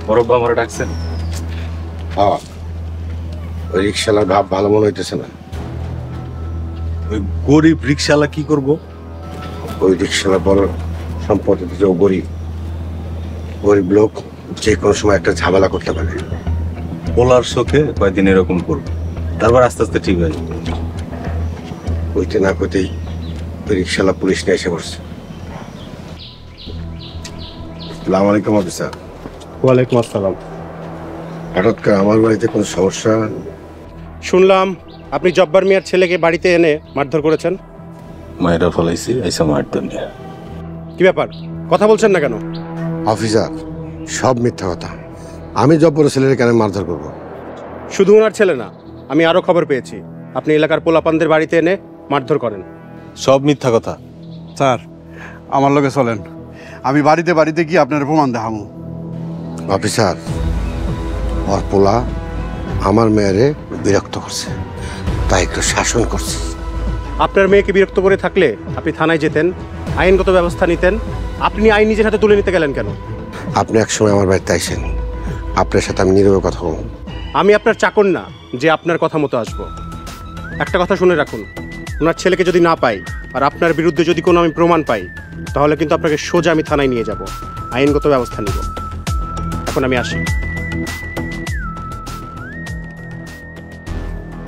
বড়ব্বা আমার ডাকছেন? হ্যাঁ, ওই রিক্সালার ভাব ভালো মনে হইতেছে না। ওই গরিব রিক্সাওয়ালা কি করব? ওই রিক্সালার বড় সম্পত্তি যে গরিব গরিব লোক যে কোনো সময় একটা ঝামেলা করতে পারে। পোলার শোকে কয়েকদিন এরকম করবো, তারপর আস্তে আস্তে ঠিক হয়ে যাবে। কইতে না কইতেই ওই রিক্সালা পুলিশ নিয়ে এসে পড়ছে। আসসালামু আলাইকুম অফিসার। ওয়ালাইকুম আসসালাম। হঠাৎ করে আমার বাড়িতে কোনো সমস্যা? শুনলাম আপনি জব্বার মিয়ার ছেলেকে বাড়িতে এনে মারধর করেছেন। মায়েরা ফলাইছি, আইসা মারতেন। কি ব্যাপার, কথা বলছেন না কেন? অফিসার, সব মিথ্যা কথা। আমি জব্বর ছেলের কেন মারধর করবো? শুধু ওনার ছেলে না, আমি আরো খবর পেয়েছি আপনি এলাকার পোলাপানদের বাড়িতে এনে মারধর করেন। সব মিথ্যা কথা। স্যার, আমার লগে চলেন, আমি বাড়িতে বাড়িতে কি আপনার প্রমাণ দেখামু। অফিসার, ওর পোলা আমার মেয়েরে বিরক্ত করছে, তাই একটু শাসন করছে। আপনার মেয়েকে বিরক্ত করে থাকলে আপনি থানায় যেতেন, আইনগত ব্যবস্থা নিতেন। আপনি আইন নিজের হাতে তুলে নিতে গেলেন কেন? আপনি একসময় আমার বাড়িতে আইসেন, আপনার সাথে আমি নীরবে কথা বলব। আমি আপনার চাকর না যে আপনার কথা মতো আসবো। একটা কথা শুনে রাখুন, ওনার ছেলেকে যদি না পাই আর আপনার বিরুদ্ধে যদি কোনো আমি প্রমাণ পাই, তাহলে কিন্তু আপনাকে সোজা আমি থানায় নিয়ে যাব, আইনগত ব্যবস্থা নিব। এখন আমি আসি।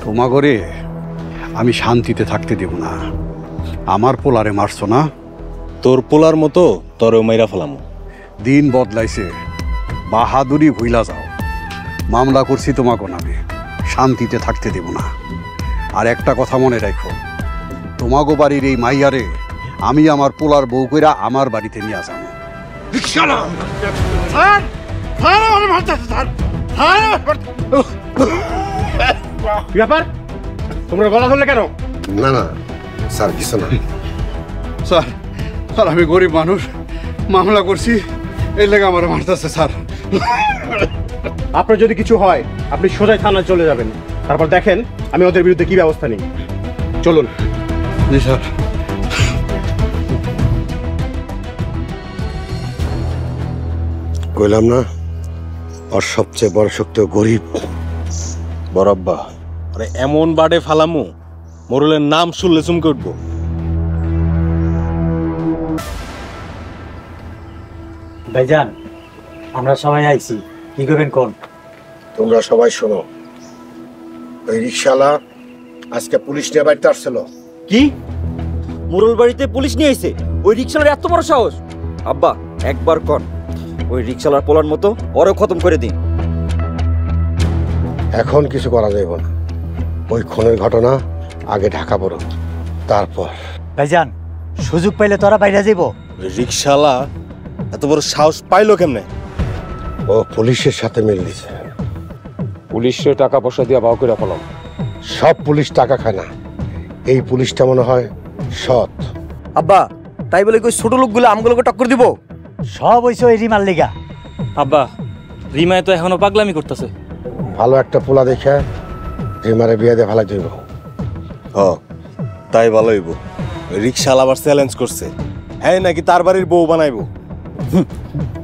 তোমা করে আমি শান্তিতে থাকতে দেব না। আমার পোলারে মারছো না? তোর পোলার মতো তোরেও মাইরা ফেলামো। দিন বদলাইছে, বাহাদুরি ভুইলা যাও। মামলা করছি তোমাকে নামে, শান্তিতে থাকতে দেব না। আর একটা কথা মনে রাখো, তোমাগো বাড়ির এই মাইয়ারে আমি আমার পোলার বউ কইরা আমার বাড়িতে নিয়ে যাবো। কি ব্যাপার, তোমরা গলা ধরলে কেন? না না স্যার, কিছু না। স্যার, স্যার আমি গরিব মানুষ, মামলা করছি, এই লেগে আমার মারতেছে স্যার। আপনার যদি কিছু হয় আপনি সোজাই থানায় চলে যাবেন, তারপর দেখেন আমি ওদের বিরুদ্ধে কি ব্যবস্থা নিই। চলুন। জি স্যার। কইলাম না, ওর সবচেয়ে বড় শক্তি গরিব। বড়ব্বা, আরে এমন বাড়ে ফালামু, মোরলের নাম শুনলে চমকে উঠবো। ভাইজান, আমরা সবাই আইছি, কি করবেন কোন? তোমরা সবাই শোনো, ওই রিক্সাওয়ালা আজকে পুলিশ নিয়ে বাড়িতে আসছিল। কি? মোরল বাড়িতে পুলিশ নিয়ে আইছে? ওই রিক্সালার এত বড় সাহস? আব্বা একবার কন, ওই রিক্সালার পোলার মতো ওরও খতম করে দিন। এখন কিছু করা যাইব না, ওই খুনের ঘটনা আগে ঢাকা পড়ো, তারপর। ভাইজান, সুযোগ পাইলে তোরা বাইরে যাইব? রিক্সাওয়ালা এত বড় সাহস পাইলো কেমনে? ও পুলিশের সাথে মিল দিছে। পুলিশের টাকা পয়সা দিয়া বাউ করে ফেলাম। সব পুলিশ টাকা খায় না, এই পুলিশটা মনে হয় সৎ। আব্বা, তাই বলে ওই ছোট লোকগুলো আমগুলোকে টক্কর দিব? সব হইছে ওই রিমার লিগা। আব্বা, রিমায় তো এখনো পাগলামি করতেছে। ভালো একটা পোলা দেখে রিমারে বিয়ে দিয়ে ভালো দিব। হ, তাই ভালো হইব। রিক্সাওয়ালা আবার চ্যালেঞ্জ করছে, হ্যাঁ নাকি তার বাড়ির বউ বানাইবো।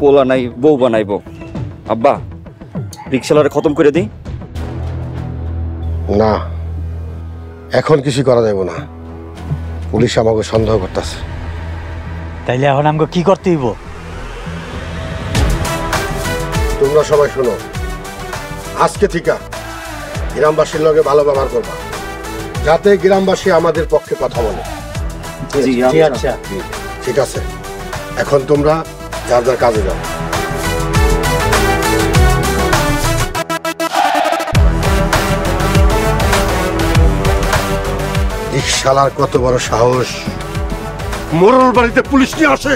পোলা নাই বউ বানাইবো? আব্বা, রিক্সালারে খতম করে দিই। না, এখন কিছু করা যাবে না, পুলিশ আমাকে সন্দেহ করতেছে। তাইলে এখন আমাকে কি করতে হইব? তোমরা সবাই শোনো, আজকে থেকে গ্রামবাসীর লগে ভালো ব্যবহার করবা, যাতে গ্রামবাসী আমাদের পক্ষে কথা বলে। আচ্ছা, ঠিক আছে, এখন তোমরা যার যার কাজে যাও। রিক্সালার কত বড় সাহস, মোরল বাড়িতে পুলিশ নিয়ে আসে।